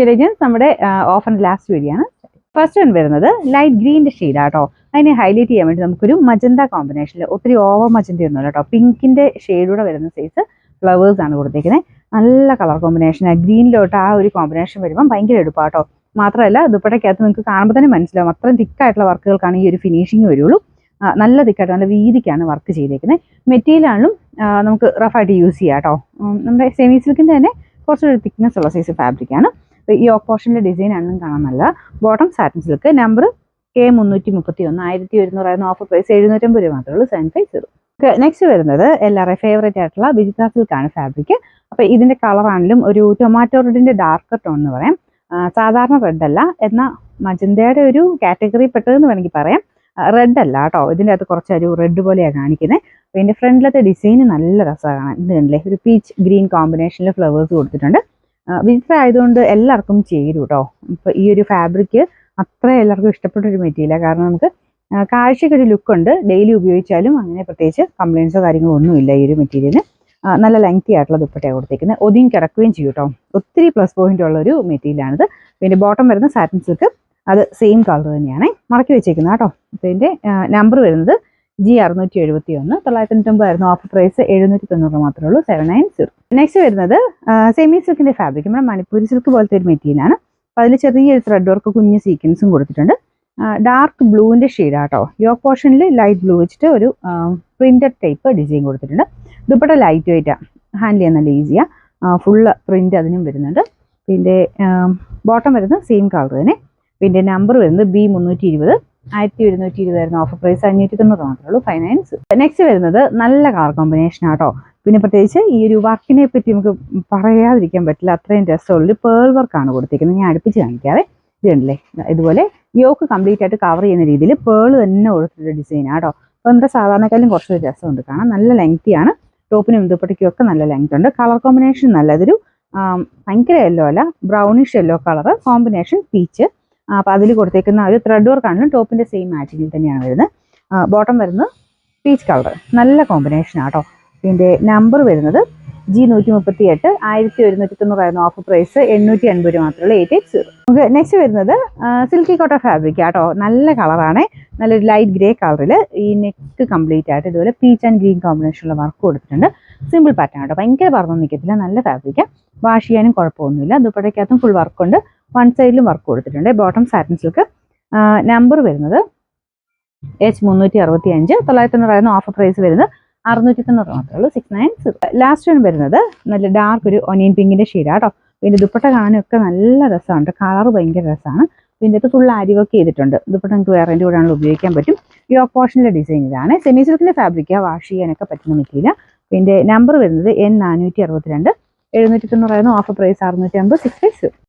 Intelligence നമ്മുടെ ഓഫറിന്റെ last വീഡിയോയാണ്. First one വരുന്നത് ലൈറ്റ് ഗ്രീൻ്റെ ഷെയ്ഡാട്ടോ. അതിനെ ഹൈലൈറ്റ് ചെയ്യാൻ വേണ്ടി നമുക്കൊരു മജന്ത കോമ്പിനേഷനിൽ, ഒത്തിരി ഓവർ മജന്ത ഒന്നുമില്ല കേട്ടോ, പിങ്കിന്റെ ഷെയ്ഡൂടെ വരുന്ന സൈസ് ഫ്ലവേഴ്സ് ആണ് കൊടുത്തേക്കുന്നത്. നല്ല കളർ കോമ്പിനേഷനാണ്. ഗ്രീനിലോട്ട് ആ ഒരു കോമ്പിനേഷൻ വരുമ്പോൾ ഭയങ്കര എടുപ്പാട്ടോ. മാത്രമല്ല ദുപ്പട്ടയ്ക്കകത്ത് നിങ്ങൾക്ക് കാണുമ്പോൾ തന്നെ മനസ്സിലാവും അത്രയും തിക്കായിട്ടുള്ള വർക്കുകൾക്കാണ് ഈ ഒരു ഫിനിഷിങ് വരുള്ളൂ. നല്ല തിക്കായിട്ട് നല്ല വീതിക്കാണ് വർക്ക് ചെയ്തേക്കുന്നത്. മെറ്റീരിയലാണെങ്കിലും നമുക്ക് റഫായിട്ട് യൂസ് ചെയ്യാം കേട്ടോ. നമ്മുടെ സെമി സിൽക്കിൻ്റെ തന്നെ കുറച്ചൊരു തിക്നെസ് ഉള്ള സൈസ് ഫാബ്രിക്കാണ്. ഈ യോക്ക് പോർഷനിലെ ഡിസൈൻ ആണെന്നും കാണാൻ നല്ല. Bottom satin silk, number K331, 1100 offer price 750 രൂപ മാത്രമേ ഉള്ളൂ. 750. നെക്സ്റ്റ് വരുന്നത് എല്ലാവരുടെയും ഫേവറേറ്റ് ആയിട്ടുള്ള വിജിത്ര സിൽക്കാണ് ഫാബ്രിക്. അപ്പോൾ ഇതിൻ്റെ കളറാണെങ്കിലും ഒരു ടൊമാറ്റോ റെഡിൻ്റെ ഡാർക്ക് ടോൺ എന്ന് പറയാം. സാധാരണ റെഡ് അല്ല, എന്നാൽ മജന്തയുടെ ഒരു കാറ്റഗറി പെട്ടതെന്ന് വേണമെങ്കിൽ പറയാം. റെഡ് അല്ല കേട്ടോ, ഇതിൻ്റെ അകത്ത് കുറച്ചൊരു റെഡ് പോലെയാണ് കാണിക്കുന്നത്. അപ്പോൾ ഇതിൻ്റെ ഫ്രണ്ടിലത്തെ ഡിസൈൻ നല്ല രസമാണ് കാണാൻ. ഇത് കണ്ടില്ലേ, ഒരു പീച്ച് ഗ്രീൻ കോമ്പിനേഷനിൽ ഫ്ലവേഴ്സ് കൊടുത്തിട്ടുണ്ട്. വിജിത്ര ആയതുകൊണ്ട് എല്ലാവർക്കും ചേരും കേട്ടോ. ഇപ്പോൾ ഈ ഒരു ഫാബ്രിക് അത്ര എല്ലാവർക്കും ഇഷ്ടപ്പെട്ടൊരു മെറ്റീരിയലാണ്. കാരണം നമുക്ക് കാഴ്ചയ്ക്കൊരു ലുക്കുണ്ട്, ഡെയിലി ഉപയോഗിച്ചാലും അങ്ങനെ പ്രത്യേകിച്ച് കംപ്ലയിൻസോ കാര്യങ്ങളോ ഒന്നുമില്ല ഈ ഒരു മെറ്റീരിയലിന്. നല്ല ലെങ്തി ആയിട്ടുള്ള ദുപ്പട്ടയാണ് കൊടുത്തേക്കുന്നത്. ഒതുങ്ങി കിടക്കുകയും ചെയ്യും കേട്ടോ. ഒത്തിരി പ്ലസ് പോയിന്റ് ഉള്ള ഒരു മെറ്റീരിയലാണിത്. പിന്നെ ബോട്ടം വരുന്ന സാറ്റിൻ സിൽക്ക്, അത് സെയിം കളർ തന്നെയാണ് മടക്കി വെച്ചേക്കുന്നത് കേട്ടോ. അപ്പോൾ ഇതിൻ്റെ നമ്പർ വരുന്നത് G671, 990 ഓഫർ പ്രൈസ് 790 മാത്രമേ ഉള്ളൂ. 790. നെക്സ്റ്റ് വരുന്നത് സെമി സിൽക്കിന്റെ ഫാബ്രിക്, നമ്മുടെ മണിപ്പൂരി സിൽക്ക് പോലത്തെ ഒരു മെറ്റീരിയലാണ്. അപ്പോൾ അതിൽ ചെറിയൊരു ത്രെഡ് വർക്ക് കുഞ്ഞ് സീക്വൻസും കൊടുത്തിട്ടുണ്ട്. ഡാർക്ക് ബ്ലൂവിൻ്റെ ഷെയ്ഡാട്ടോ. യോക്ക് പോർഷനിൽ ലൈറ്റ് ബ്ലൂ വെച്ചിട്ട് ഒരു പ്രിന്റഡ് ടൈപ്പ് ഡിസൈൻ കൊടുത്തിട്ടുണ്ട്. ദുപ്പട്ട ലൈറ്റ് വെയിറ്റാണ്, ഹാൻഡിൽ ചെയ്യാൻ നല്ല ഈസിയാണ്. ഫുള്ള് പ്രിന്റ് അതിനും വരുന്നുണ്ട്. പിന്നെ ബോട്ടം വരുന്നത് സെയിം കളർ തന്നെ. പിന്നെ നമ്പർ വരുന്നത് B320, 1120 ഓഫർ പ്രൈസ് 590 മാത്രമേ ഉള്ളൂ. 590. നെക്സ്റ്റ് വരുന്നത് നല്ല കളർ കോമ്പിനേഷൻ ആട്ടോ. പിന്നെ പ്രത്യേകിച്ച് ഈ ഒരു വർക്കിനെ പറ്റി നമുക്ക് പറയാതിരിക്കാൻ പറ്റില്ല, അത്രയും രസമുള്ളൊരു പേൾ വർക്കാണ് കൊടുത്തിരിക്കുന്നത്. ഞാൻ അടുപ്പിച്ച് കാണിക്കാവേ. ഇത് കണ്ടില്ലേ, ഇതുപോലെ യോക്ക് കംപ്ലീറ്റ് ആയിട്ട് കവർ ചെയ്യുന്ന രീതിയിൽ പേൾ തന്നെ കൊടുത്തിട്ടൊരു ഡിസൈൻ ആട്ടോ. അപ്പോൾ നമ്മുടെ സാധാരണക്കാലും കുറച്ചൊരു രസമുണ്ട് കാണാൻ. നല്ല ലെങ്തിയാണ്. ടോപ്പിനും ദുപ്പട്ടയ്ക്കും ഒക്കെ നല്ല ലെങ്ത് ഉണ്ട്. കളർ കോമ്പിനേഷൻ നല്ല, ഇതൊരു ഭയങ്കര യെല്ലോ അല്ല, brownish yellow colour combination peach. അപ്പോൾ അതിൽ കൊടുത്തേക്കുന്ന ഒരു ത്രെഡ് വർക്ക് ആണെങ്കിലും ടോപ്പിൻ്റെ സെയിം മാച്ചിങ്ങിൽ തന്നെയാണ് വരുന്നത്. ബോട്ടം വരുന്നത് പീച്ച് കളർ, നല്ല കോമ്പിനേഷൻ ആട്ടോ. ഇതിൻ്റെ നമ്പർ വരുന്നത് G138, 1190 ഓഫർ പ്രൈസ് 880 രൂപ മാത്രമേ ഉള്ളൂ. 880. നമുക്ക് നെക്സ്റ്റ് വരുന്നത് സിൽക്കി കോട്ടൺ ഫാബ്രിക് ആട്ടോ. നല്ല കളറാണ്, നല്ലൊരു ലൈറ്റ് ഗ്രേ കളറിൽ ഈ നെക്ക് കംപ്ലീറ്റ് ആയിട്ട് ഇതുപോലെ പീച്ച് ആൻഡ് ഗ്രീൻ കോമ്പിനേഷനുള്ള വർക്ക് കൊടുത്തിട്ടുണ്ട്. സിമ്പിൾ പാറ്റേൺ ആട്ടോ, ഭയങ്കര പറഞ്ഞൊന്നും നിൽക്കത്തില്ല, നല്ല ഫാബ്രിക്കാണ്. വാഷ് ചെയ്യാനും കുഴപ്പമൊന്നുമില്ല. ദുപ്പട്ടയ്ക്കകത്തും ഫുൾ വർക്കുണ്ട്, വൺ സൈഡിലും വർക്ക് കൊടുത്തിട്ടുണ്ട്. ബോട്ടം സാറ്റിൻ സിൽക്ക്, നമ്പർ വരുന്നത് H365, 990 ഓഫർ പ്രൈസ് വരുന്നത് 690 മാത്രമേ ഉള്ളൂ. 690. ലാസ്റ്റ് വൺ വരുന്നത് നല്ല ഡാർക്ക് ഒരു ഒനിയൻ പിങ്കിന്റെ ഷെയ്ഡാട്ടോ. പിന്നെ ദുപ്പട്ട കാണാനൊക്കെ നല്ല രസമുണ്ട്, കളർ ഭയങ്കര രസമാണ്. പിന്നെ ഇത് ഫുൾ ആരിവർക്ക് ചെയ്തിട്ടുണ്ട്. ദുപ്പട്ട നമുക്ക് വേറെ എൻ്റെ കൂടെ ആണെങ്കിലും ഉപയോഗിക്കാൻ പറ്റും. യോക്ക് പോർഷനിലെ ഡിസൈൻ ഇതാണ്. സെമി സിൽക്കിന്റെ ഫാബ്രിക്കാണ്, വാഷ് ചെയ്യാനൊക്കെ പറ്റുന്ന മെറ്റീരിയൽ. പിന്നെ നമ്പർ വരുന്നത് N462, 790 ഓഫർ പ്രൈസ് 650. 650.